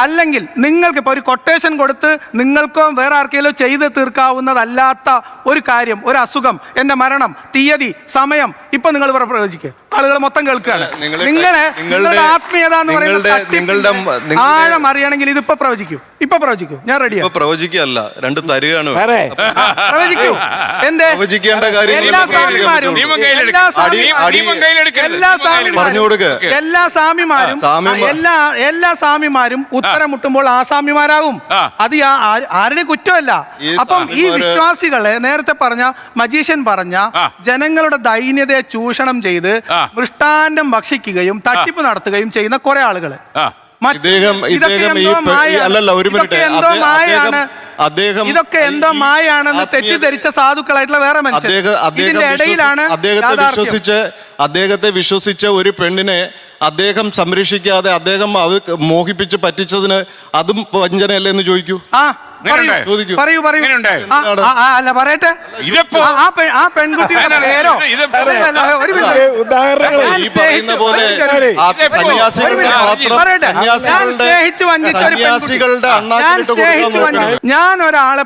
അല്ലെങ്കിൽ നിങ്ങൾക്ക് ഇപ്പോൾ ഒരു കൊട്ടേഷൻ കൊടുത്ത് നിങ്ങൾക്കോ വേറെ ആർക്കെങ്കിലും ചെയ്ത് തീർക്കാവുന്നതല്ലാത്ത ഒരു കാര്യം, ഒരു അസുഖം, എൻ്റെ മരണം, തീയതി, സമയം ഇപ്പൊ നിങ്ങൾ പ്രവചിക്കുക. ആളുകൾ മൊത്തം കേൾക്കുകയാണ്. നിങ്ങളുടെ ആത്മീയത എന്ന് പറയുന്നത് ആഴം അറിയണമെങ്കിൽ ഇതിപ്പോ പ്രവചിക്കൂ. ഇപ്പൊ പ്രവചിക്കൂ, ഞാൻ റെഡിയാണ്. പ്രവചിക്കല്ല, രണ്ട് തരികയാണ്. പ്രവചിക്കൂ. എന്തേ എല്ലാ സ്വാമിമാരും ഉത്തരം മുട്ടുമ്പോൾ ആ സ്വാമിമാരാകും. അത് ആരുടെ കുറ്റമല്ല. അപ്പം ഈ വിശ്വാസികളെ നേരത്തെ പറഞ്ഞ മജീഷ്യൻ പറഞ്ഞ ജനങ്ങളുടെ ദൈന്യതയെ ചൂഷണം ചെയ്ത് മൃഷ്ടാന്നം ഭക്ഷിക്കുകയും തട്ടിപ്പ് നടത്തുകയും ചെയ്യുന്ന കുറെ ആളുകള് ഇതൊക്കെ എന്തോ മായാണെന്ന് തെറ്റിദ്ധരിച്ച സാധുക്കളായിട്ടുള്ള വേറെ മനുഷ്യർ ഇതിന്റെ ഇടയിലാണ് അദ്ദേഹത്തെ വിശ്വസിച്ച ഒരു പെണ്ണിനെ അദ്ദേഹം സംരക്ഷിക്കാതെ അദ്ദേഹം അത് മോഹിപ്പിച്ച് പറ്റിച്ചതിന് അതും വഞ്ചനയല്ലേ എന്ന് ചോദിക്കൂ. പറയൂ. അല്ല പറയട്ടെ, ആ പെൺകുട്ടിയുടെ പേരോ ഞാൻ ഒരാളെ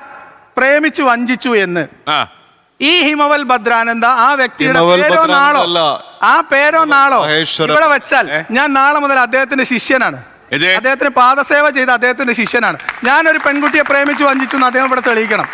പ്രേമിച്ചു വഞ്ചിച്ചു എന്ന് ഈ ഹിമവൽ ഭദ്രാനന്ദ ആ വ്യക്തിയുടെ പേരോ നാളോ ഇവിടെ വെച്ചാൽ ഞാൻ നാളെ മുതൽ അദ്ദേഹത്തിന്റെ ശിഷ്യനാണ്. അദ്ദേഹത്തിന് പാദസേവ ചെയ്ത അദ്ദേഹത്തിന്റെ ശിഷ്യനാണ്. ഞാനൊരു പെൺകുട്ടിയെ പ്രേമിച്ചു വഞ്ചിച്ചു എന്ന് അദ്ദേഹം ഇവിടെ തെളിയിക്കണം.